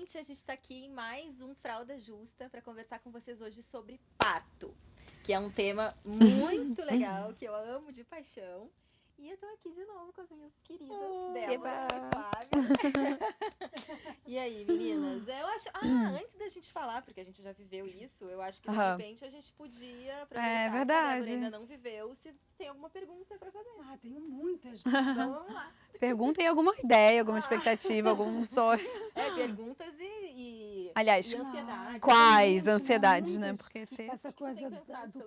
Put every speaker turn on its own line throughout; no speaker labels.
gente está aqui em mais um Fralda Justa para conversar com vocês hoje sobre parto, que é um tema muito legal, que eu amo de paixão. E eu tô aqui de novo com as minhas queridas Débora e Flávia. E aí, meninas? Eu acho... antes da gente falar, porque a gente já viveu isso, eu acho que de repente a gente podia aproveitar que a Débora ainda não viveu, se tem alguma pergunta pra fazer.
Tenho muitas.
Então vamos lá.
Perguntem alguma ideia, alguma expectativa, algum sonho.
Perguntas e
aliás,
e ansiedade.
Quais ansiedades, né? Porque
essa coisa do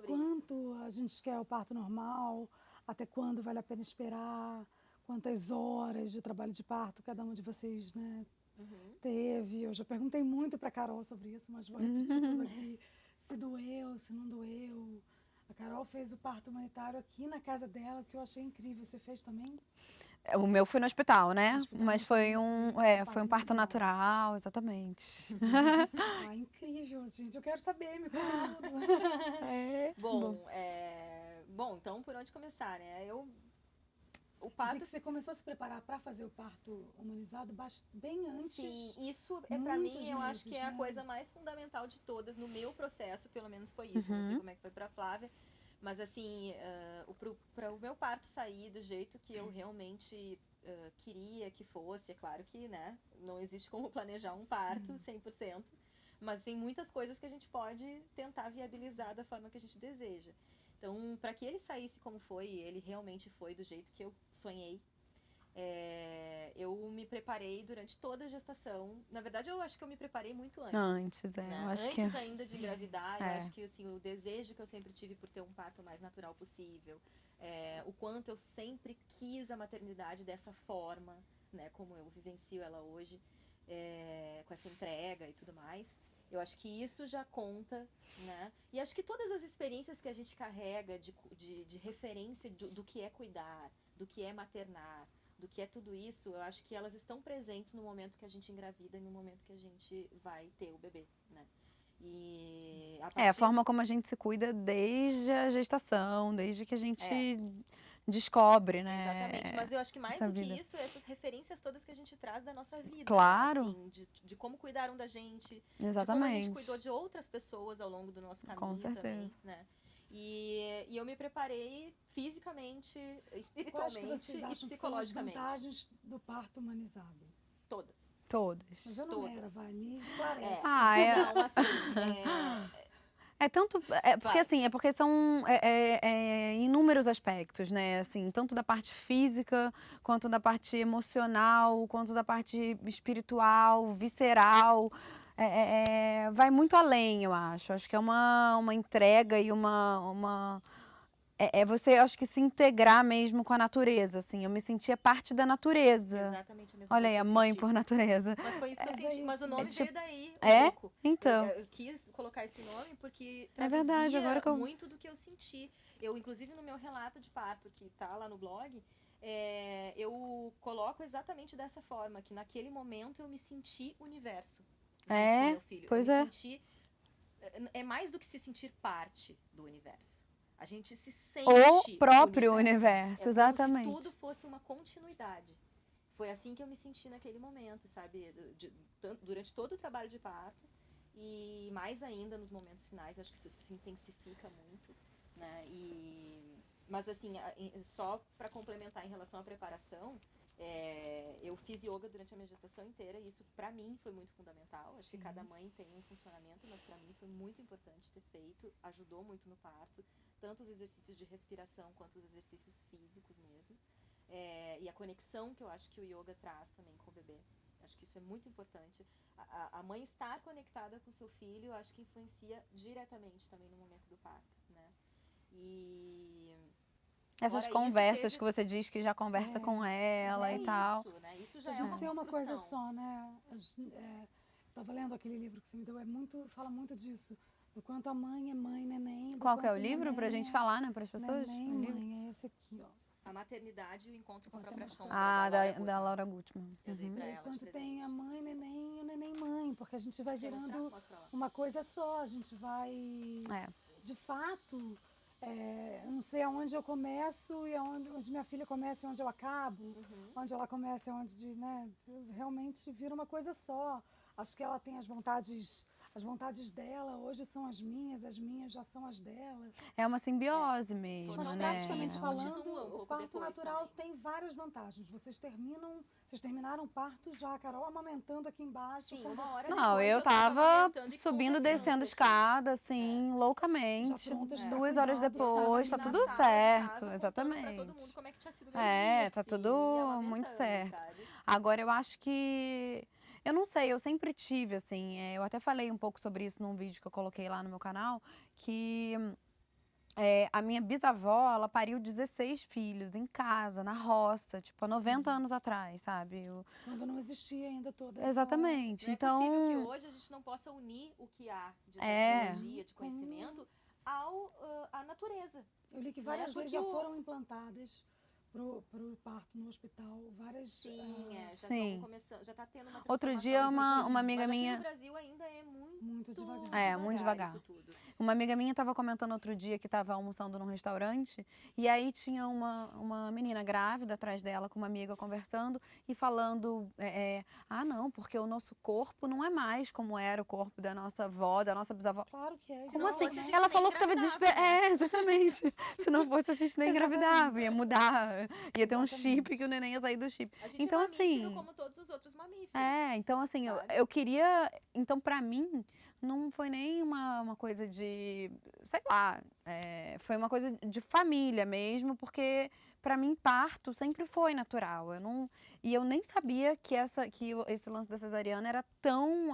quanto a gente quer o parto normal, até quando vale a pena esperar, quantas horas de trabalho de parto cada um de vocês, né, teve. Eu já perguntei muito pra Carol sobre isso, mas vou repetir tudo aqui. Se doeu, se não doeu. A Carol fez o parto humanitário aqui na casa dela, que eu achei incrível. Você fez também?
O meu foi no hospital, né? Mas foi um parto natural, exatamente.
Incrível, gente. Eu quero saber, me conta tudo.
Bom, então por onde começar, né?
O parto... que você começou a se preparar para fazer o parto humanizado bem antes.
Sim, isso pra mim, eu acho que é a coisa mais fundamental de todas no meu processo, pelo menos foi isso. Não sei como é que foi pra Flávia, mas assim, para o meu parto sair do jeito que eu realmente queria que fosse, é claro que, né, não existe como planejar um parto 100%, mas tem muitas coisas que a gente pode tentar viabilizar da forma que a gente deseja. Então, para que ele saísse como foi, e ele realmente foi do jeito que eu sonhei, eu me preparei durante toda a gestação. Na verdade, eu acho que eu me preparei muito antes.
Né?
Eu acho antes ainda de engravidar, eu acho que assim, o desejo que eu sempre tive por ter um parto mais natural possível, o quanto eu sempre quis a maternidade dessa forma, né, como eu vivencio ela hoje, com essa entrega e tudo mais. Eu acho que isso já conta, né? E acho que todas as experiências que a gente carrega de referência do que é cuidar, do que é maternar, do que é tudo isso, eu acho que elas estão presentes no momento que a gente engravida e no momento que a gente vai ter o bebê, né? E
a forma como a gente se cuida desde a gestação, desde que a gente descobre, né?
Exatamente, mas eu acho que mais do que isso, essas referências todas que a gente traz da nossa vida.
Claro.
Né? Assim, de como cuidaram da gente.
Exatamente.
De como a gente cuidou de outras pessoas ao longo do nosso caminho.
Com certeza.
Também, né? E eu me preparei fisicamente, espiritualmente e psicologicamente.
Quais são as vantagens do parto humanizado?
Todas.
Mas eu não era, vai, me esclarece.
Não, assim,
porque são inúmeros aspectos, né? Assim, tanto da parte física, quanto da parte emocional, quanto da parte espiritual, visceral. Vai muito além, eu acho. Acho que é uma entrega e você, acho que, se integrar mesmo com a natureza, assim. Eu me sentia parte da natureza.
Exatamente a mesma
Olha
coisa
aí, a mãe por natureza.
Mas foi isso que eu senti. Mas o nome veio daí, pouco.
Então.
Eu quis colocar esse nome porque traduzia muito do que eu senti. Eu, inclusive, no meu relato de parto, que tá lá no blog, eu coloco exatamente dessa forma, que naquele momento eu me senti universo. Com meu filho.
Pois
eu me senti... É mais do que se sentir parte do universo. A gente se sente
o próprio universo, exatamente.
Como se tudo fosse uma continuidade. Foi assim que eu me senti naquele momento, sabe? Durante todo o trabalho de parto e mais ainda nos momentos finais, acho que isso se intensifica muito, né? Mas assim, só para complementar em relação à preparação, eu fiz yoga durante a minha gestação inteira e isso para mim foi muito fundamental. Acho que cada mãe tem um funcionamento, mas para mim foi muito importante ter feito, ajudou muito no parto, tanto os exercícios de respiração quanto os exercícios físicos mesmo. E a conexão que eu acho que o yoga traz também com o bebê. Acho que isso é muito importante. A mãe estar conectada com o seu filho, eu acho que influencia diretamente também no momento do parto, né?
Essas conversas que você diz que já conversa com ela e tal.
Isso, né? Isso já é uma
ser uma coisa só, né? Tava lendo aquele livro que você me deu, fala muito disso. Do quanto a mãe é mãe, neném.
Qual que é o livro pra gente falar, né, para as pessoas?
Neném, mãe, é esse aqui, ó.
A maternidade e o encontro com a própria sombra.
Da Laura Gutman.
Eu dei pra ela.
Quanto tem a mãe, neném e o neném, mãe. Porque a gente vai virando uma coisa só. A gente vai, de fato, eu não sei aonde eu começo e onde minha filha começa e onde eu acabo. Onde ela começa e onde, né, realmente vira uma coisa só. Acho que ela tem as vontades dela hoje são as minhas já são as dela.
É uma simbiose mesmo,
Mas
né?
praticamente falando, o parto
depois
natural
também.
tem várias vantagens. Vocês terminaram o parto já, a Carol amamentando aqui embaixo.
Sim, uma hora
Não,
depois
eu tava
amamentando e
subindo,
conversando
descendo
aqui.
escada, assim, loucamente.
Já prontas pra
2 horas
cuidado.
depois, tá
Na
tudo
sala de
certo,
casa, contando
exatamente.
pra todo mundo como é que tinha sido meu
É,
dia,
tá
assim,
tudo
e amamentando,
muito certo.
sabe?
Agora, eu acho que... Eu não sei, eu sempre tive, assim, eu até falei um pouco sobre isso num vídeo que eu coloquei lá no meu canal, que a minha bisavó, ela pariu 16 filhos em casa, na roça, tipo, há 90 anos atrás, sabe?
Quando não existia ainda toda essa...
Exatamente,
Não é
então...
possível que hoje a gente não possa unir o que há de tecnologia, de conhecimento, à natureza.
Eu li que várias leis
Porque
já foram implantadas pro parto no hospital, várias...
Sim, já
Sim.
estão começando, já está tendo uma
Outro
transformação
dia,
nesse
uma
sentido.
amiga
Mas
minha...
aqui no Brasil ainda é muito
devagar.
Muito devagar.
isso tudo.
Uma amiga minha estava comentando outro dia que estava almoçando num restaurante e aí tinha uma menina grávida atrás dela com uma amiga conversando e falando, não, porque o nosso corpo não é mais como era o corpo da nossa avó, da nossa bisavó.
Claro que é.
Se
Como
não
assim?
fosse, a gente
Ela
nem
falou que estava
engravidava,
desesperada.
né?
Exatamente. Se não fosse, a gente nem engravidava, ia mudar, ia ter um
Exatamente.
chip que o neném ia sair do chip.
A gente
Então,
é mamífero
assim...
como todos os outros mamíferos.
Então assim,
sabe?
eu queria... Então, pra mim, não foi nem uma coisa de... Sei lá, foi uma coisa de família mesmo, porque pra mim parto sempre foi natural. E eu nem sabia que esse lance da cesariana era tão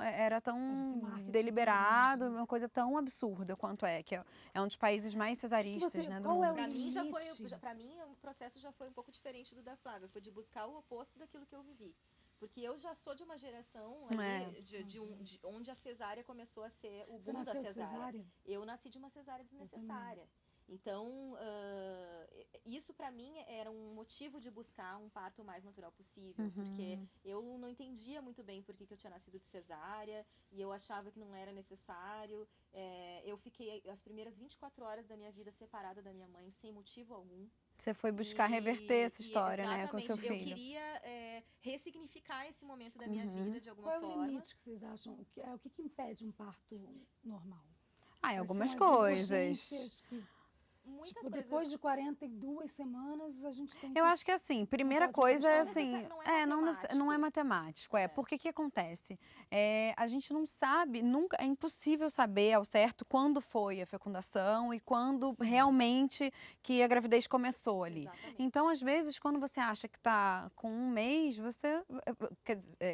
deliberado, uma coisa tão absurda quanto que é um dos países mais cesaristas, né, do
qual
mundo.
é o
Pra mim,
limite?
pra mim, o processo já foi um pouco diferente do da Flávia. Foi de buscar o oposto daquilo que eu vivi. Porque eu já sou de uma geração ali, de onde a cesárea começou a ser o boom da cesárea. Eu nasci de uma cesárea desnecessária. Então, isso pra mim era um motivo de buscar um parto o mais natural possível. Porque eu não entendia muito bem por que eu tinha nascido de cesárea. E eu achava que não era necessário. Eu fiquei as primeiras 24 horas da minha vida separada da minha mãe, sem motivo algum.
Você foi buscar reverter essa história, né, com seu filho.
Eu queria ressignificar esse momento da minha vida de alguma forma.
Qual é o limite que vocês acham? O que impede um parto normal?
Algumas
Quais são as
coisas.
exigências que,
Muitas
tipo,
coisas.
depois de 42 semanas, a gente tem
Eu acho que assim, primeira
pode
coisa é
buscar.
assim,
Não é
matemático. Porque que acontece? A gente não sabe, nunca, é impossível saber ao certo quando foi a fecundação e quando realmente que a gravidez começou ali.
Exatamente.
Então, às vezes, quando você acha que tá com um mês,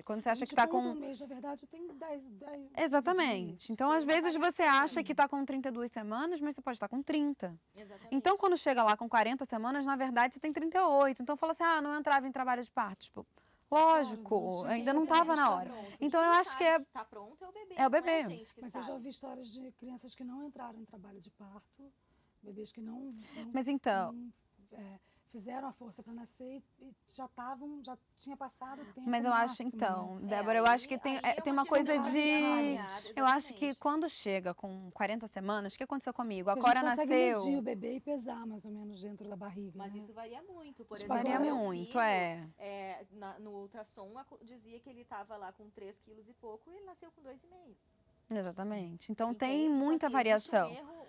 quando você acha que tá com...
um mês, na verdade, tem 10
Exatamente.
dias.
Então, às vezes, você acha que tá com 32 semanas, mas você pode estar com 30.
Exatamente.
Então, quando chega lá com 40 semanas, na verdade, você tem 38. Então, fala assim, não entrava em trabalho de parto. Tipo, lógico,
Claro,
ainda não estava na hora. Então, eu acho que
tá pronto é o bebê.
É o bebê.
Não é a gente que
Mas
sabe.
eu já ouvi histórias de crianças que não entraram em trabalho de parto, bebês que não
Mas então...
fizeram a força para nascer e já tinha passado o tempo.
Mas eu acho,
máximo,
então,
né?
Débora, eu acho que tem uma coisa de... Eu acho que
Exatamente.
quando chega com 40 semanas, o que aconteceu comigo? A
Porque
Cora
a gente consegue
nasceu...
medir o bebê e pesar mais ou menos dentro da barriga.
Mas
né?
isso varia muito. Por
Isso
exemplo,
Varia
meu
muito,
filho, no ultrassom dizia que ele estava lá com 3 quilos e pouco e ele nasceu com 2,5.
Exatamente. Então,
Entende?
tem
Tipo
muita
assim,
variação.
existe um erro,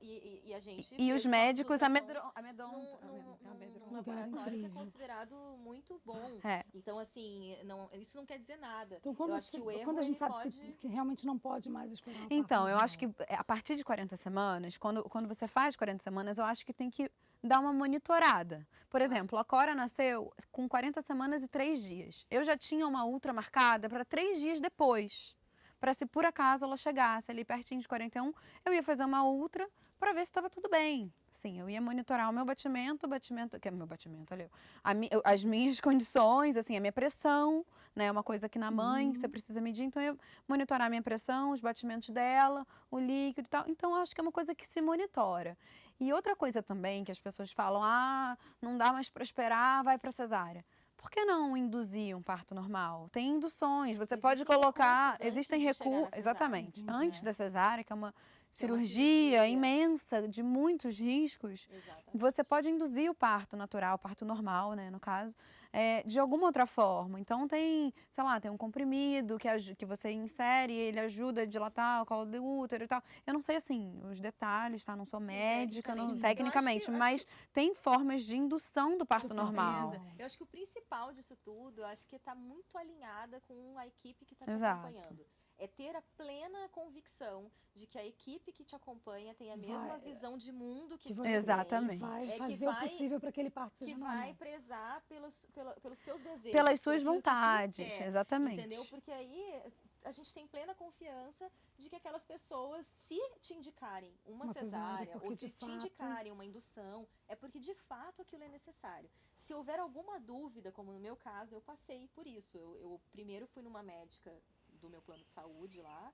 e a gente
E
fez
os médicos
ultrassons
amedrontam.
num laboratório que é considerado muito bom. Então, assim, isso não quer dizer nada.
Então, quando
eu acho que o erro,
quando a gente sabe
pode...
que realmente não pode mais esperar o
Então,
parto
eu acho
normal.
que a partir de 40 semanas, quando você faz 40 semanas, eu acho que tem que dar uma monitorada. Por exemplo, a Cora nasceu com 40 semanas e 3 dias. Eu já tinha uma ultra marcada para 3 dias depois. Para se por acaso ela chegasse ali pertinho de 41, eu ia fazer uma ultra para ver se estava tudo bem. Sim, eu ia monitorar o meu batimento, que é meu batimento, olha, as minhas condições, assim, a minha pressão, né, é uma coisa que na mãe você precisa medir, então eu ia monitorar a minha pressão, os batimentos dela, o líquido e tal. Então, eu acho que é uma coisa que se monitora. E outra coisa também que as pessoas falam, não dá mais para esperar, vai para cesárea. Por que não induzir um parto normal? Tem induções, você pode colocar, existem recursos, exatamente, antes da cesárea, que é uma cirurgia imensa, de muitos riscos,
Exatamente.
você pode induzir o parto natural, o parto normal, né, no caso, de alguma outra forma. Então tem, sei lá, tem um comprimido que você insere, ele ajuda a dilatar o colo do útero e tal. Eu não sei, assim, os detalhes, tá? Não sou médica, tecnicamente, mas tem formas de indução do parto normal.
Eu acho que o principal disso tudo, eu acho que tá muito alinhada com a equipe que tá te
Exato.
acompanhando. É ter a plena convicção de que a equipe que te acompanha tem a mesma visão de mundo que você
Exatamente.
Vai fazer o possível para aquele parto seja normal.
Que vai prezar pelos teus desejos.
Pelas suas vontades, exatamente.
Entendeu? Porque aí a gente tem plena confiança de que aquelas pessoas, se te indicarem uma cesárea ou se te indicarem uma indução, é porque de fato aquilo é necessário. Se houver alguma dúvida, como no meu caso, eu passei por isso. Eu primeiro fui numa médica do meu plano de saúde lá,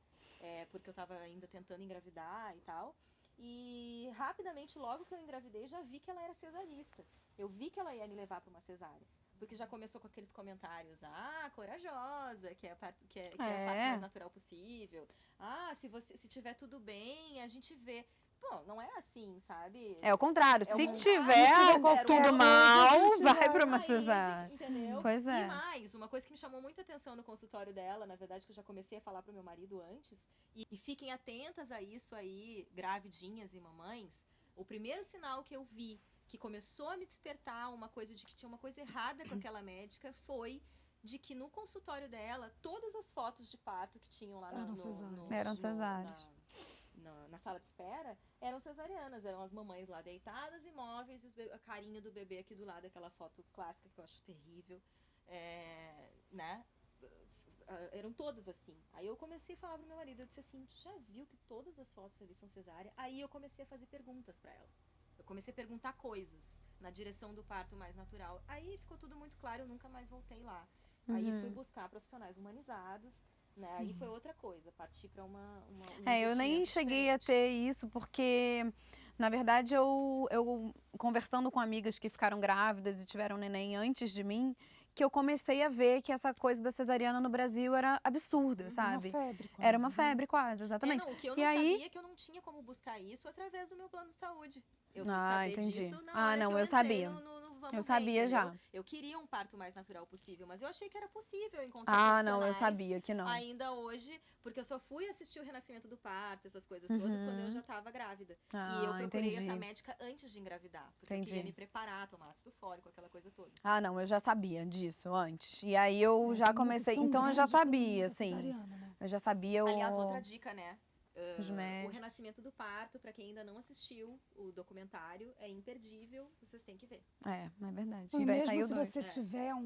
porque eu estava ainda tentando engravidar e tal. E rapidamente, logo que eu engravidei, já vi que ela era cesarista. Eu vi que ela ia me levar para uma cesárea. Porque já começou com aqueles comentários, corajosa, que é a parte mais natural possível. Se tiver tudo bem, a gente vê. Pô, não é assim, sabe?
É o contrário. Se tiver tudo mal, vai para uma cesárea.
Entendeu?
Pois é.
E mais, uma coisa que me chamou muita atenção no consultório dela, na verdade, que eu já comecei a falar pro meu marido antes, e fiquem atentas a isso aí, gravidinhas e mamães, o primeiro sinal que eu vi que começou a me despertar uma coisa de que tinha uma coisa errada com aquela médica foi de que no consultório dela, todas as fotos de parto que tinham lá
eram cesáreas.
Na sala de espera, eram cesarianas, eram as mamães lá deitadas, imóveis, e a carinha do bebê aqui do lado, aquela foto clássica que eu acho terrível, né? Eram todas assim. Aí eu comecei a falar pro meu marido, eu disse assim, tu já viu que todas as fotos ali são cesárea? Aí eu comecei a fazer perguntas pra ela. Eu comecei a perguntar coisas na direção do parto mais natural. Aí ficou tudo muito claro, eu nunca mais voltei lá. Aí fui buscar profissionais humanizados, né? Aí foi outra coisa, partir para uma
eu nem cheguei a ter isso, porque, na verdade, eu conversando com amigas que ficaram grávidas e tiveram neném antes de mim, que eu comecei a ver que essa coisa da cesariana no Brasil era absurda, sabe?
Uma febre quase,
era uma febre quase, exatamente.
O que eu não sabia é que eu não tinha como buscar isso através do meu plano de saúde. Eu fui saber
entendi.
Disso na hora que
eu sabia.
Eu
sabia já.
Eu queria um parto mais natural possível, mas eu achei que era possível encontrar
eu sabia que não.
Ainda hoje, porque eu só fui assistir o renascimento do parto, essas coisas todas, quando eu já estava grávida. E eu procurei essa médica antes de engravidar, porque eu queria me preparar, tomar ácido fólico, aquela coisa toda.
Eu já sabia disso antes. E aí eu já comecei, então eu já sabia, assim.
Né?
Eu já sabia
Aliás, outra dica, né?
O
Renascimento do Parto, pra quem ainda não assistiu o documentário, é imperdível, vocês têm que ver.
É verdade.
E vai sair o 2.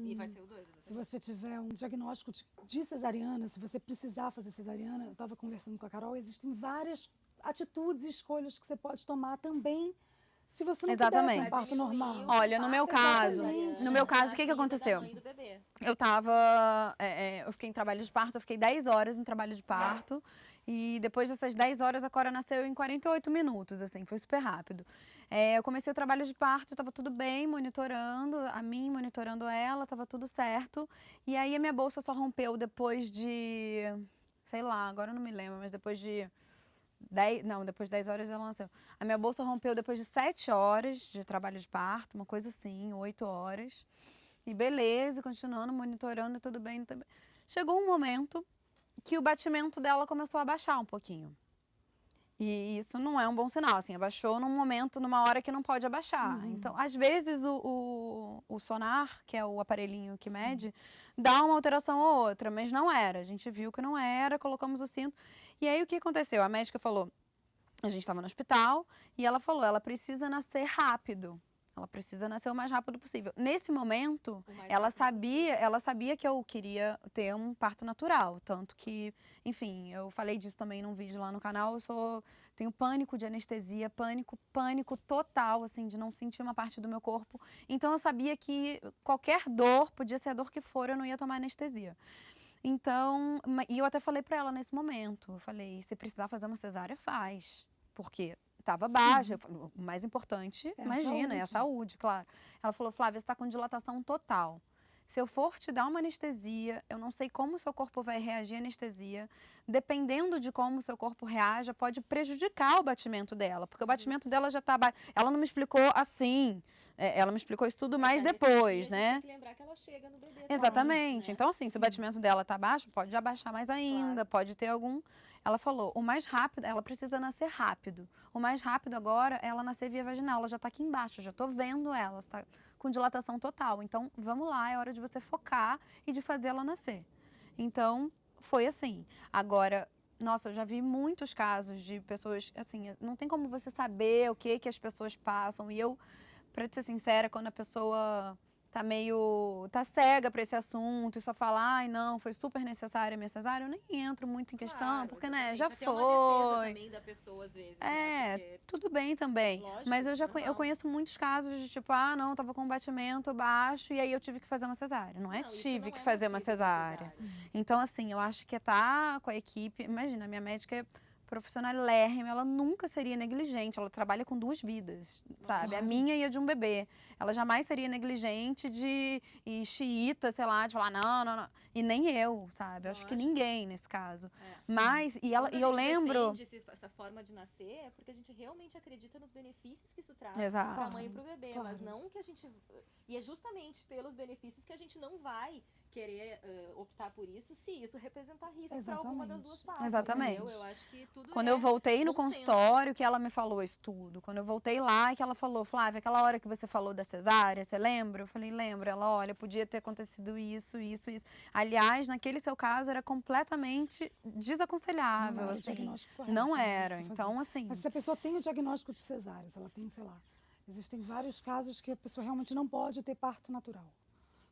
E vai ser o 2.
Se você tiver um diagnóstico de cesariana, se você precisar fazer cesariana, eu estava conversando com a Carol, existem várias atitudes e escolhas que você pode tomar também, se você não puder ter um parto normal.
Olha, no meu caso, o que aconteceu? Eu fiquei em trabalho de parto, eu fiquei 10 horas em trabalho de parto. E depois dessas 10 horas, a Cora nasceu em 48 minutos, assim, foi super rápido. Eu comecei o trabalho de parto, estava tudo bem, monitorando ela, estava tudo certo. E aí a minha bolsa só rompeu depois de, sei lá, agora eu não me lembro, mas depois de 10 horas ela nasceu. A minha bolsa rompeu depois de 7 horas de trabalho de parto, uma coisa assim, 8 horas. E beleza, continuando, monitorando, tudo bem. Chegou um momento que o batimento dela começou a baixar um pouquinho. E isso não é um bom sinal, assim, abaixou numa hora que não pode abaixar. Então, às vezes, o sonar, que é o aparelhinho que mede, dá uma alteração ou outra, mas não era. A gente viu que não era, colocamos o cinto. E aí, o que aconteceu? A médica falou, a gente estava no hospital, e ela falou, ela precisa nascer rápido. Ela precisa nascer o mais rápido possível. Nesse momento, ela sabia que eu queria ter um parto natural. Tanto que, enfim, eu falei disso também num vídeo lá no canal. Tenho pânico de anestesia, pânico total, assim, de não sentir uma parte do meu corpo. Então, eu sabia que qualquer dor, podia ser a dor que for, eu não ia tomar anestesia. Então, e eu até falei pra ela nesse momento. Eu falei, se precisar fazer uma cesárea, faz. Porque estava baixa. O mais importante, é a saúde, claro. Ela falou, Flávia, você está com dilatação total. Se eu for te dar uma anestesia, eu não sei como o seu corpo vai reagir à anestesia. Dependendo de como o seu corpo reaja, pode prejudicar o batimento dela, porque o batimento dela já está baixo. Ela não me explicou assim. Ela me explicou isso tudo mais depois, né?
Tem que lembrar que ela chega no bebê.
Exatamente.
Né?
Então, assim, se o batimento dela tá baixo, pode abaixar mais ainda,
Claro.
pode ter algum... Ela falou, o mais rápido, ela precisa nascer rápido. O mais rápido agora é ela nascer via vaginal, ela já tá aqui embaixo, eu já tô vendo ela, está com dilatação total. Então, vamos lá, é hora de você focar e de fazer ela nascer. Então, foi assim. Agora, nossa, eu já vi muitos casos de pessoas, assim, não tem como você saber o que as pessoas passam. E eu, pra te ser sincera, quando a pessoa tá cega para esse assunto e só fala, ai, não, foi super necessária a minha cesárea, eu nem entro muito em questão, porque, né, já
até
foi.
Uma defesa também da pessoa, às vezes,
né?
Porque...
tudo bem também.
Lógico,
mas eu conheço muitos casos de tipo, não, tava com um batimento baixo e aí eu tive que fazer uma cesárea. Não é tive que fazer uma cesárea. Então, assim, eu acho que estar com a equipe, imagina, a minha médica é profissionalérrima, ela nunca seria negligente, ela trabalha com 2 vidas, sabe? A minha e a de um bebê. Ela jamais seria negligente de ir xiita, sei lá, de falar, não. E nem eu, sabe? Eu acho que ninguém nesse caso. Mas, e eu lembro...
essa forma de nascer é porque a gente realmente acredita nos benefícios que isso traz
Exato.
pra mãe e pro bebê,
Claro.
mas não que a gente... E é justamente pelos benefícios que a gente não vai querer optar por isso, se isso representar risco para alguma das duas partes.
Exatamente.
Entendeu? Eu acho que tudo
Quando eu voltei no consultório, que ela me falou isso tudo. Quando eu voltei lá, que ela falou, Flávia, aquela hora que você falou da cesárea, você lembra? Eu falei, lembro. Ela, olha, podia ter acontecido isso. Aliás, naquele seu caso, era completamente desaconselhável.
Não era
assim.
o diagnóstico correto,
Não
né,
era.
você
Então,
fazer.
assim...
Mas se a pessoa tem o diagnóstico de cesárea, se ela tem, sei lá, existem vários casos que a pessoa realmente não pode ter parto natural.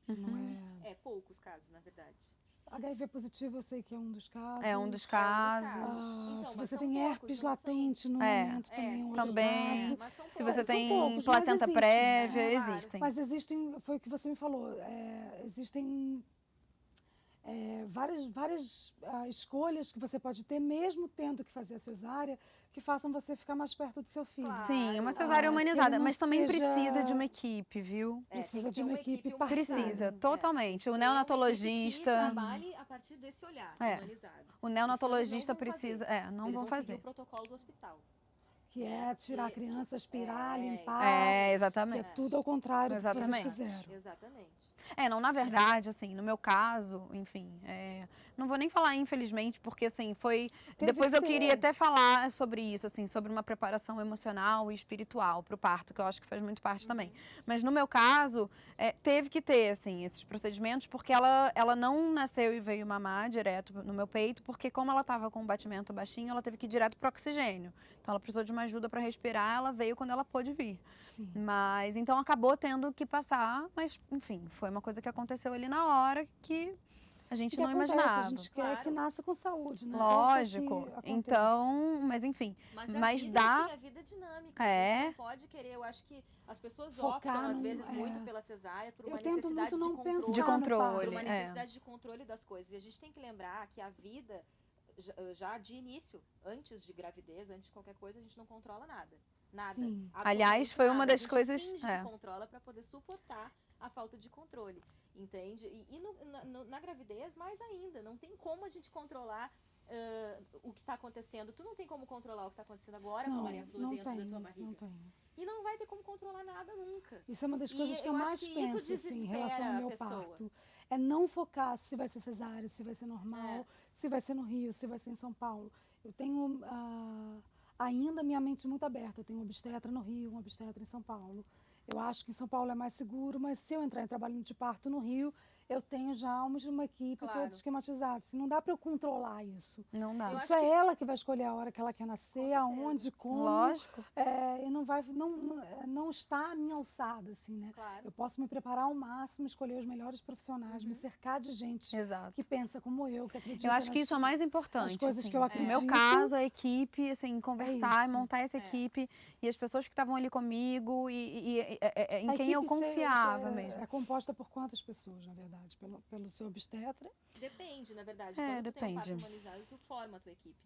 Não é...
poucos casos, na verdade.
HIV positivo eu sei que é um dos casos.
É um dos casos.
Então, se você tem herpes latente no momento também é um outro caso.
Se você tem
poucos,
placenta
existem,
prévia,
Claro.
existem.
Mas existem, foi o que você me falou, existem várias escolhas que você pode ter, mesmo tendo que fazer a cesárea, que façam você ficar mais perto do seu filho.
Claro.
Sim, uma cesárea humanizada, mas também precisa de uma equipe, viu?
Precisa de uma equipe parceira.
Precisa, totalmente. O neonatologista...
Que trabalhe a partir desse olhar humanizado.
O
neonatologista precisa... não vão fazer.
Eles vão seguir o protocolo do hospital.
Que é tirar a criança, aspirar, limpar.
Exatamente.
Que é tudo ao contrário do que eles fizeram.
Exatamente.
Não, na verdade, assim, no meu caso, enfim, não vou nem falar infelizmente, porque, assim, foi... Depois eu queria até falar sobre isso, assim, sobre uma preparação emocional e espiritual para o parto, que eu acho que faz muito parte também. Mas no meu caso, teve que ter, assim, esses procedimentos, porque ela não nasceu e veio mamar direto no meu peito, porque como ela estava com um batimento baixinho, ela teve que ir direto para oxigênio. Então, ela precisou de uma ajuda para respirar, ela veio quando ela pôde vir.
Sim.
Mas, então, acabou tendo que passar, mas, enfim, foi uma coisa que aconteceu ali na hora que a gente não imaginava.
A gente quer que nasça com saúde, né?
Lógico. Então, mas enfim.
Mas
dá...
a vida é dinâmica. A gente não pode querer, eu acho que as pessoas optam, às vezes, muito pela cesárea, por uma necessidade
de controle.
Por uma necessidade de controle das coisas. E a gente tem que lembrar que a vida, já de início, antes de gravidez, antes de qualquer coisa, a gente não controla nada. Nada.
Aliás, foi uma das coisas...
A gente controla para poder suportar a falta de controle, entende? E na gravidez, mais ainda, não tem como a gente controlar o que está acontecendo. Tu não tem como controlar o que está acontecendo agora com a Maria Flor dentro da tua barriga.
Não tem.
E não vai ter como controlar nada nunca.
Isso é uma das coisas que eu mais penso assim, em relação ao meu parto. É não focar se vai ser cesárea, se vai ser normal, se vai ser no Rio, se vai ser em São Paulo. Eu tenho ainda minha mente muito aberta. Eu tenho uma obstetra no Rio, uma obstetra em São Paulo. Eu acho que em São Paulo é mais seguro, mas se eu entrar em trabalho de parto no Rio, eu tenho já uma equipe toda esquematizada. Assim, não dá para eu controlar isso.
Não dá.
Isso é ela que vai escolher a hora que ela quer nascer, aonde, como.
Lógico.
E não está à minha alçada, assim, né?
Claro.
Eu posso me preparar ao máximo, escolher os melhores profissionais, me cercar de gente que pensa como eu, que acredita.
Eu acho que isso é mais importante.
As coisas
assim.
que eu acredito.
No meu caso, a equipe, assim, conversar e montar essa equipe. E as pessoas que estavam ali comigo em quem eu confiava mesmo.
É composta por quantas pessoas, na verdade? Pelo seu obstetra?
Depende, na verdade. Quando tu tem um
depende.
parto humanizado, tu forma a tua equipe.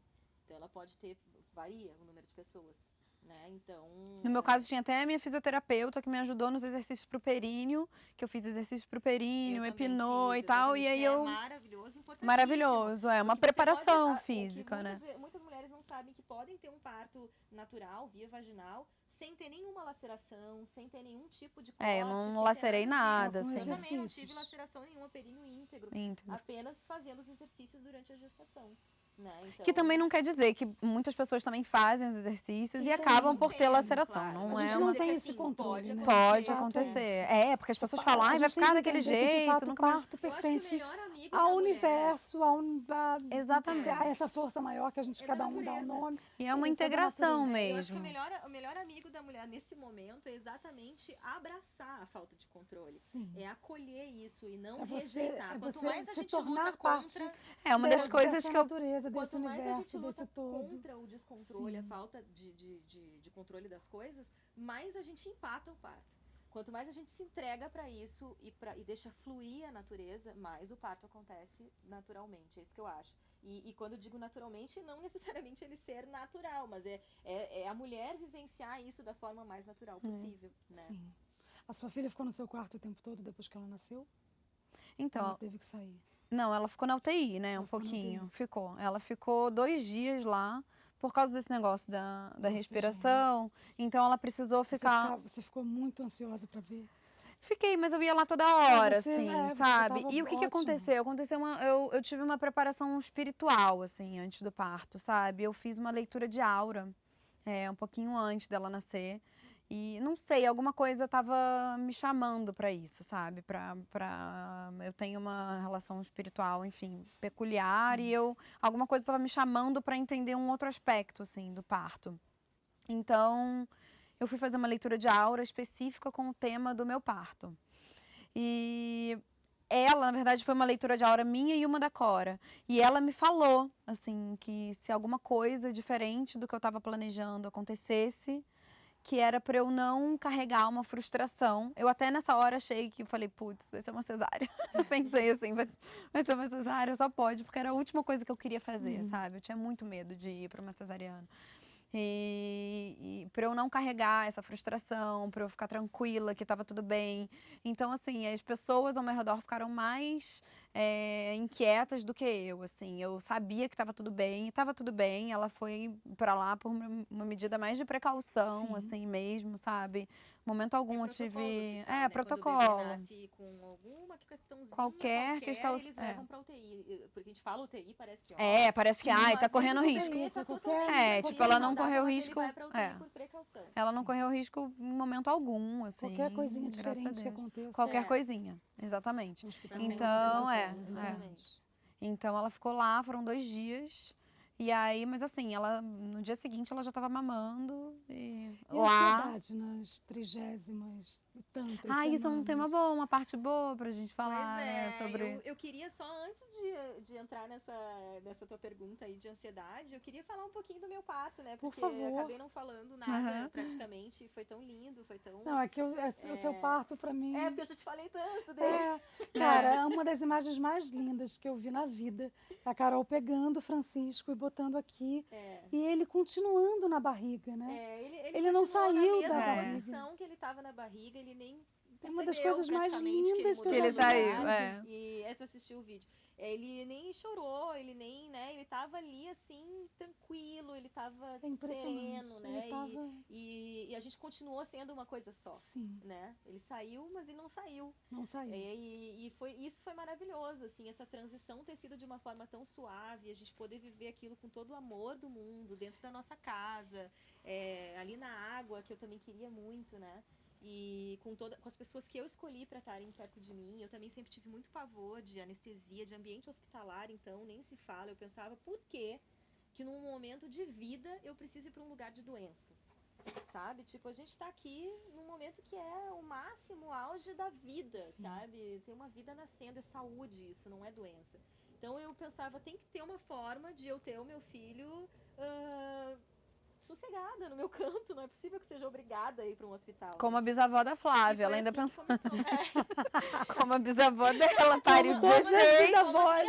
Então ela pode ter, varia o número de pessoas. né? Então...
No meu caso, tinha até a minha fisioterapeuta que me ajudou nos exercícios pro períneo, que eu fiz exercício pro períneo, epinou e tal, e aí eu...
maravilhoso, importantíssimo.
Maravilhoso, uma preparação física,
né?
né?
Muitas mulheres não sabem que podem ter um parto natural, via vaginal, sem ter nenhuma laceração, sem ter nenhum tipo de corte.
Eu não lacerei nada, assim.
Eu também não tive laceração nenhuma, períneo íntegro. Apenas fazendo os exercícios durante a gestação. Né? Então...
Que também não quer dizer que muitas pessoas também fazem os exercícios e acabam por ter laceração.
Claro.
Não, a gente não tem esse controle, né?
Pode acontecer. Porque as pessoas falam, vai ficar daquele jeito.
De fato, o parto pertence ao universo,
exatamente.
A essa força maior que a gente, cada um dá um nome.
E é uma integração mesmo.
Eu acho que o melhor amigo da mulher nesse momento é exatamente abraçar a falta de controle.
Sim.
É acolher isso e não rejeitar. Quanto mais a gente
tornar
luta
parte
contra...
É uma das coisas que eu...
Quanto mais a gente luta contra o descontrole, a falta de controle das coisas, mais a gente empata o parto. Quanto mais a gente se entrega para isso e deixa fluir a natureza, mais o parto acontece naturalmente. É isso que eu acho. E quando eu digo naturalmente, não necessariamente ele ser natural, mas é a mulher vivenciar isso da forma mais natural possível. Né?
Sim. A sua filha ficou no seu quarto o tempo todo depois que ela nasceu?
Então,
ela teve que sair?
Não, ela ficou na UTI, né? Um pouquinho. Ficou. Ela ficou 2 dias lá por causa desse negócio da respiração. Então ela precisou ficar.
Você ficou muito ansiosa para ver?
Fiquei, mas eu ia lá toda hora, assim, sabe? E o que aconteceu? Eu tive uma preparação espiritual, assim, antes do parto, sabe? Eu fiz uma leitura de aura, um pouquinho antes dela nascer. E não sei, alguma coisa estava me chamando para isso, sabe? Eu tenho uma relação espiritual, enfim, peculiar. Sim. E alguma coisa estava me chamando para entender um outro aspecto, assim, do parto. Então, eu fui fazer uma leitura de aura específica com o tema do meu parto. E ela, na verdade, foi uma leitura de aura minha e uma da Cora. E ela me falou, assim, que se alguma coisa diferente do que eu estava planejando acontecesse, que era para eu não carregar uma frustração. Eu até nessa hora achei que, eu falei, putz, vai ser uma cesárea. Pensei assim, vai ser uma cesárea, só pode, porque era a última coisa que eu queria fazer, sabe? Eu tinha muito medo de ir para uma cesariana. E para eu não carregar essa frustração, para eu ficar tranquila, que estava tudo bem. Então, assim, as pessoas ao meu redor ficaram mais inquietas do que eu, assim. Eu sabia que estava tudo bem, e estava tudo bem. Ela foi para lá por uma medida mais de precaução, sim, assim mesmo, sabe? Momento algum eu tive...
né?
protocolo.
Quando o bebê nasce com alguma questãozinha
qualquer questão,
eles levam pra UTI. Porque a gente fala UTI, parece que...
parece que, tá correndo risco. Tipo, ela não correu risco...
por precaução.
Ela não correu risco em momento algum, assim.
Qualquer coisinha diferente que aconteça.
Qualquer coisinha, exatamente. Então, Então, ela ficou lá, foram 2 dias... E aí, mas assim, no dia seguinte ela já estava mamando e lá...
a ansiedade nas 30º e tantas
isso é um tema bom, uma parte boa pra gente falar, né?
Sobre... Eu queria só, antes de entrar nessa tua pergunta aí de ansiedade, eu queria falar um pouquinho do meu parto, né? Porque
por favor.
Eu acabei não falando nada praticamente, foi tão lindo, foi tão...
Não, é que o seu parto pra mim...
porque eu já te falei tanto dele.
Cara, uma das imagens mais lindas que eu vi na vida é a Carol pegando o Francisco e botando aqui. E ele continuando na barriga, né?
Ele
não saiu da
barriga.
barriga.
Posição que ele estava na barriga, ele nem
é uma das coisas mais lindas
que
ele saiu.
E tu assistiu o vídeo. Ele nem chorou, ele nem, né? Ele tava ali assim, tranquilo, ele tava sereno, né? E a gente continuou sendo uma coisa só.
Sim.
Né? Ele saiu, mas ele não saiu.
Não saiu.
Isso foi maravilhoso, assim, essa transição ter sido de uma forma tão suave, a gente poder viver aquilo com todo o amor do mundo, dentro da nossa casa, ali na água, que eu também queria muito, né? E com as pessoas que eu escolhi para estarem perto de mim. Eu também sempre tive muito pavor de anestesia, de ambiente hospitalar, então nem se fala. Eu pensava, por que num momento de vida eu preciso ir para um lugar de doença? Sabe? Tipo, a gente tá aqui num momento que é o máximo auge da vida, sim, sabe? Tem uma vida nascendo, é saúde isso, não é doença. Então eu pensava, tem que ter uma forma de eu ter o meu filho sossegada no meu canto, não é possível que seja obrigada a ir para um hospital.
Como a bisavó da Flávia, ela ainda
assim
pensou. Como a bisavó dela pariu 16.
Avós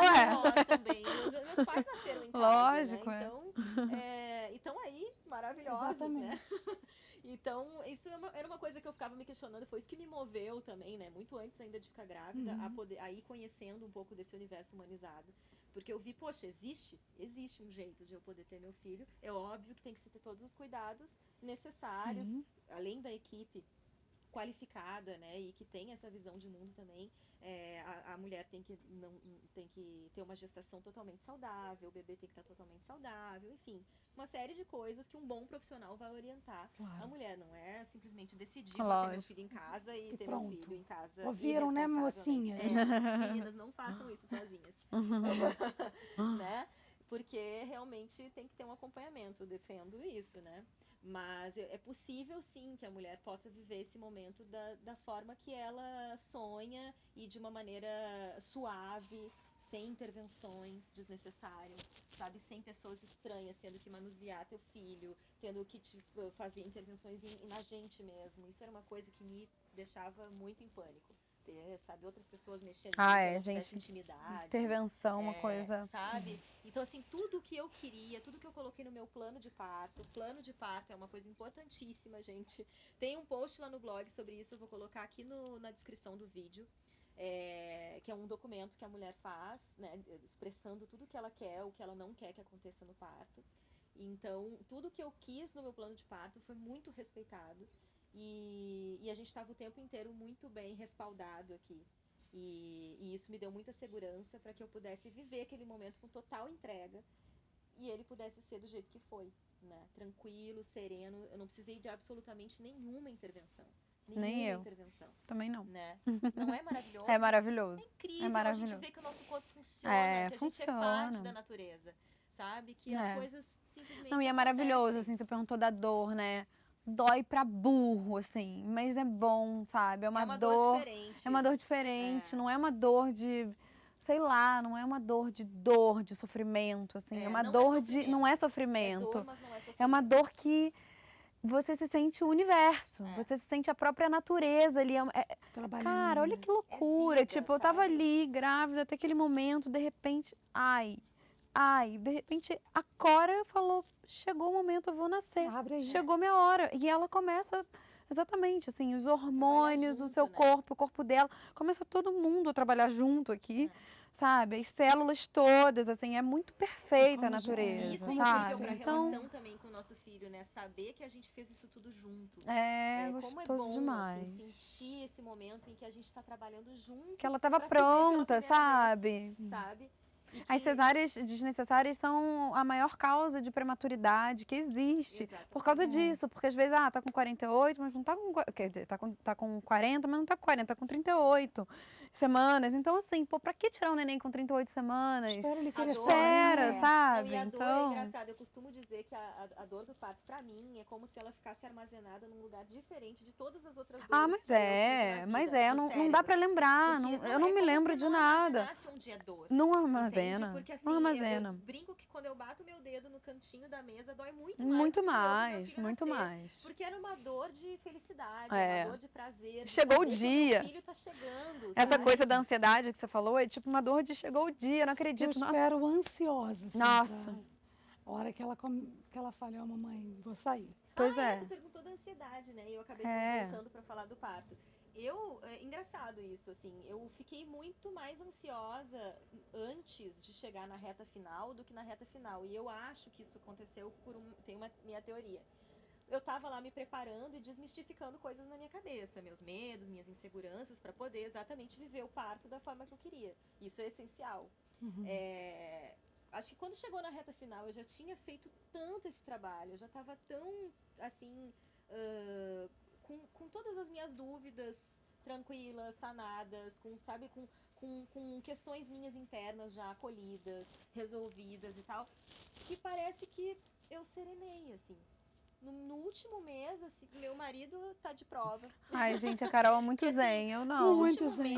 também. Meus pais nasceram em casa,
Lógico,
né? Então aí, maravilhosos,
Exatamente.
né? Então, isso era uma coisa que eu ficava me questionando, foi isso que me moveu também, né? Muito antes ainda de ficar grávida, a ir conhecendo um pouco desse universo humanizado. Porque eu vi, poxa, existe um jeito de eu poder ter meu filho. É óbvio que tem que se ter todos os cuidados necessários, além da equipe qualificada, né, e que tem essa visão de mundo também. A mulher tem que ter uma gestação totalmente saudável, o bebê tem que estar totalmente saudável, enfim, uma série de coisas que um bom profissional vai orientar a mulher. Não é simplesmente decidir ter meu filho em casa e ter meu filho em casa.
Ouviram, né, mocinhas?
Meninas, não façam isso sozinhas. Né? Porque realmente tem que ter um acompanhamento, defendo isso, né? Mas é possível, sim, que a mulher possa viver esse momento da forma que ela sonha e de uma maneira suave, sem intervenções desnecessárias, sabe? Sem pessoas estranhas tendo que manusear teu filho, tendo que fazer intervenções na gente mesmo. Isso era uma coisa que me deixava muito em pânico. Sabe, outras pessoas mexendo
gente,
intimidade.
Intervenção, uma coisa.
Sabe? Então, assim, tudo que eu queria, tudo que eu coloquei no meu plano de parto é uma coisa importantíssima, gente. Tem um post lá no blog sobre isso, eu vou colocar aqui na descrição do vídeo. Que é um documento que a mulher faz, né, expressando tudo que ela quer, o que ela não quer que aconteça no parto. Então, tudo que eu quis no meu plano de parto foi muito respeitado. E a gente estava o tempo inteiro muito bem respaldado aqui. E isso me deu muita segurança para que eu pudesse viver aquele momento com total entrega e ele pudesse ser do jeito que foi, né? Tranquilo, sereno. Eu não precisei de absolutamente nenhuma intervenção.
Nem eu.
Intervenção.
Também não.
Né? Não é maravilhoso?
É maravilhoso.
É incrível a gente ver que o nosso corpo funciona, que a gente é parte da natureza, sabe? Que as coisas simplesmente
Não, e é maravilhoso, assim, você perguntou da dor, né? Dói pra burro, assim, mas é bom, sabe? É uma dor diferente. É uma dor diferente, não é uma dor de, sei lá, não é uma dor, de sofrimento, assim. É uma dor de. Não é sofrimento.
É dor, mas não é sofrimento.
É uma dor que você se sente o universo, você se sente a própria natureza ali. Cara, olha que loucura.
Vida,
tipo, eu tava ali, grávida, até aquele momento, de repente, de repente a Cora falou, chegou o momento, eu vou nascer. Chegou minha hora. E ela começa, exatamente, assim, os hormônios, junto, o seu corpo, o corpo dela, começa todo mundo a trabalhar junto aqui. Sabe? As células todas, assim, é muito perfeita a natureza,
isso
sabe?
É incrível pra relação também com o nosso filho, né? Saber que a gente fez isso tudo junto.
Gostoso
como é bom,
demais.
Assim, sentir esse momento em que a gente tá trabalhando juntos.
Que ela tava pronta, sabe?
Sabe?
As cesáreas desnecessárias são a maior causa de prematuridade que existe. Exatamente. Por causa disso. Porque às vezes, tá com 48, mas não tá com... Quer dizer, tá com 40, mas não tá com 40, tá com 38 semanas. Então, assim, pra que tirar um neném com 38 semanas? Espera, sabe?
Não, e a dor é engraçada. Eu costumo dizer que a dor do parto, pra mim, é como se ela ficasse armazenada num lugar diferente de todas as outras dores.
Mas não dá pra lembrar. Eu não me lembro de nada.
Um dia dor.
Não armazena.
Porque assim,
não armazena.
Eu brinco que quando eu bato meu dedo no cantinho da mesa, dói muito mais. Muito mais. Porque era uma dor de felicidade, uma dor de prazer.
Chegou o dia.
Meu filho tá chegando.
Essa coisa da ansiedade que você falou é tipo uma dor de chegou o dia, não acredito.
Eu espero ansiosa. Assim,
nossa.
A hora que ela fala, mamãe, vou sair.
Pois
Tu perguntou da ansiedade, né? E eu acabei voltando pra falar do parto. Engraçado isso, assim, eu fiquei muito mais ansiosa antes de chegar na reta final do que na reta final. E eu acho que isso aconteceu tem uma minha teoria. Eu tava lá me preparando e desmistificando coisas na minha cabeça, meus medos, minhas inseguranças, para poder exatamente viver o parto da forma que eu queria. Isso é essencial. Acho que quando chegou na reta final, eu já tinha feito tanto esse trabalho, eu já tava tão, assim... Com todas as minhas dúvidas tranquilas, sanadas, com questões minhas internas já acolhidas, resolvidas e tal, que parece que eu serenei, assim. No último mês, assim, meu marido tá de prova.
Ai, gente, a Carol é muito zen, eu não.
Muito zen.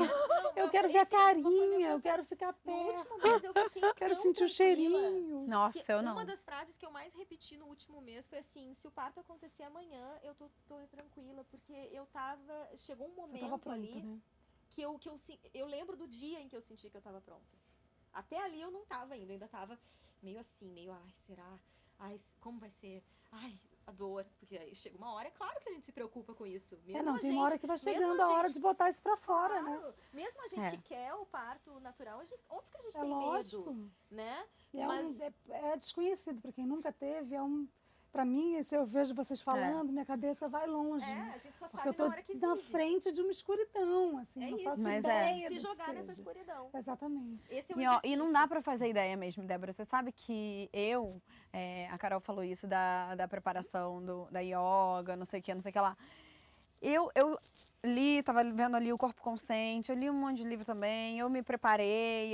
Eu quero ver a carinha, eu quero ficar
No
perto.
último mês eu fiquei
Quero
tão
sentir o
tranquila.
cheirinho.
Nossa, eu não.
Uma das frases que eu mais repeti no último mês foi assim, se o parto acontecer amanhã, eu tô tranquila, porque chegou um
Você tava
momento
pronta,
ali
né?
que eu lembro do dia em que eu senti que eu tava pronta. Até ali eu não tava ainda, eu ainda tava meio assim, meio, ai, será? Ai, como vai ser? Ai, a dor, porque aí chega uma hora, é claro que a gente se preocupa com isso. Mesmo
Tem uma hora que vai chegando a hora de botar isso pra fora, né?
Mesmo a gente que quer o parto natural, óbvio que a gente
É
tem
lógico.
medo, né?
E
Mas
é desconhecido, pra quem nunca teve, pra mim, se eu vejo vocês falando, minha cabeça vai longe.
a gente só
Porque
sabe
eu tô
na hora que
na
vive.
frente de uma escuridão, assim,
É
não
isso,
faço
mas
ideia
se
do que
jogar nessa
seja.
escuridão.
Exatamente.
Esse é o
E
exercício.
não dá pra fazer ideia mesmo, Débora. Você sabe que a Carol falou isso da preparação da yoga, não sei o que lá. Eu tava vendo ali o Corpo Consciente, eu li um monte de livro também, eu me preparei,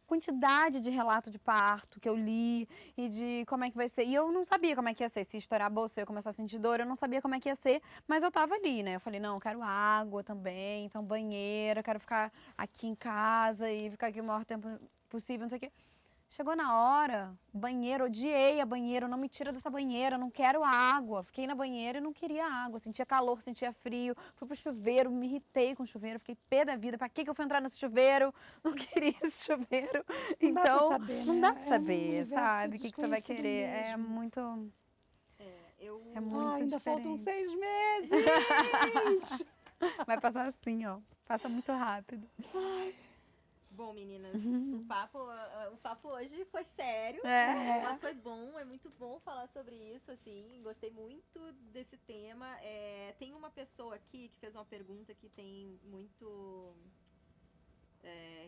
quantidade de relato de parto que eu li e de como é que vai ser. E eu não sabia como é que ia ser, se estourar a bolsa, eu ia começar a sentir dor, eu não sabia como é que ia ser, mas eu tava ali, né? Eu falei, não, eu quero água também, então banheiro, eu quero ficar aqui em casa e ficar aqui o maior tempo possível, não sei o quê. Chegou na hora, banheiro, odiei a banheira, não me tira dessa banheira, não quero água. Fiquei na banheira e não queria água, sentia calor, sentia frio. Fui pro chuveiro, me irritei com o chuveiro, fiquei pé da vida. Pra que eu fui entrar nesse chuveiro? Não queria esse chuveiro.
Não dá pra
Então,
saber,
não
né?
dá pra
É um
saber,
universo
sabe? O que você vai
desconhecido
querer. É
mesmo.
muito
Ainda faltam
diferente.
6 meses!
Vai passar assim, ó. Passa muito rápido.
Bom, meninas, o papo hoje foi sério, mas foi bom, é muito bom falar sobre isso, assim, gostei muito desse tema. Tem uma pessoa aqui que fez uma pergunta que tem muito...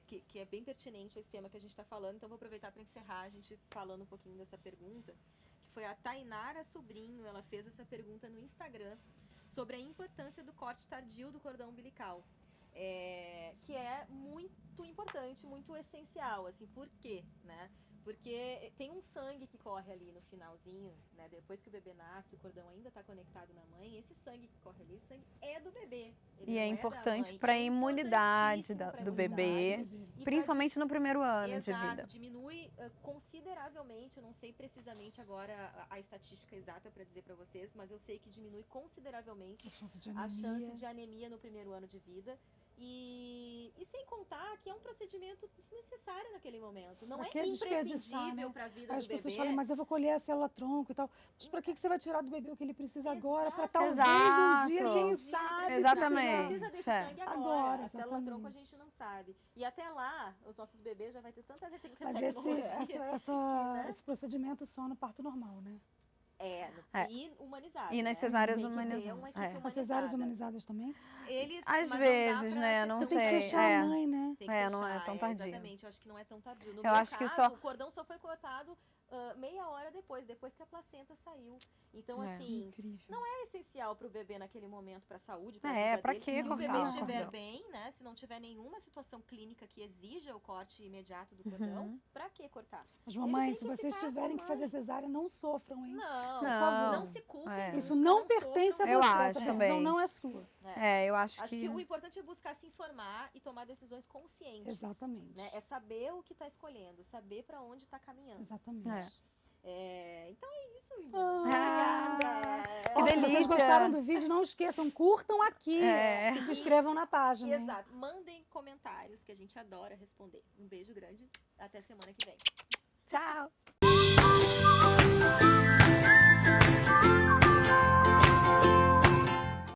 que é bem pertinente a esse tema que a gente está falando, então vou aproveitar para encerrar a gente falando um pouquinho dessa pergunta, que foi a Tainara Sobrinho, ela fez essa pergunta no Instagram sobre a importância do corte tardio do cordão umbilical. Que é muito importante, muito essencial, assim, por quê, né? Porque tem um sangue que corre ali no finalzinho, né? Depois que o bebê nasce, o cordão ainda está conectado na mãe, esse sangue que corre ali, esse sangue é do bebê.
E é importante para a imunidade do bebê, principalmente no primeiro ano de vida.
Exato, diminui consideravelmente, eu não sei precisamente agora a estatística exata para dizer para vocês, mas eu sei que diminui consideravelmente a chance de anemia no primeiro ano de vida. E sem contar que é um procedimento desnecessário naquele momento. Não é imprescindível para a vida do bebê.
As pessoas falam, mas eu vou colher a célula-tronco e tal. Mas para que você vai tirar do bebê o que ele precisa agora? Para talvez um dia, quem sabe?
Exatamente.
Precisa desse sangue agora. A célula-tronco a gente não sabe. E até lá, os nossos bebês já vai ter tanta tecnologia.
Mas esse procedimento só no parto normal, né?
E humanizado.
E nas cesáreas humanizadas.
As cesáreas humanizadas também?
Às vezes, né? Não sei.
Tem que fechar a mãe, né?
Tem que fechar,
não é tão tardio.
Exatamente, eu acho que não é tão tardio. No
meu
caso,
que
o cordão só foi cortado meia hora depois que a placenta saiu. Então, assim,
incrível.
Não é essencial pro bebê naquele momento, pra saúde,
pra
vida
pra
dele.
Que
se o bebê estiver bem, né? Se não tiver nenhuma situação clínica que exija o corte imediato do cordão, pra que cortar?
Mas, mamãe, se vocês tiverem que fazer cesárea, não sofram, hein?
Não,
por favor.
Não se culpem.
Isso não pertence a você.
Eu acho
essa decisão
também.
não é sua.
Eu acho
que o importante é buscar se informar e tomar decisões conscientes.
Exatamente.
Né? É saber o que está escolhendo, saber para onde está caminhando.
Exatamente.
Então é isso, obrigada.
Que delícia. Se vocês gostaram do vídeo, não esqueçam, curtam aqui e se inscrevam na página.
Exato. Mandem comentários que a gente adora responder. Um beijo grande. Até semana que vem.
Tchau.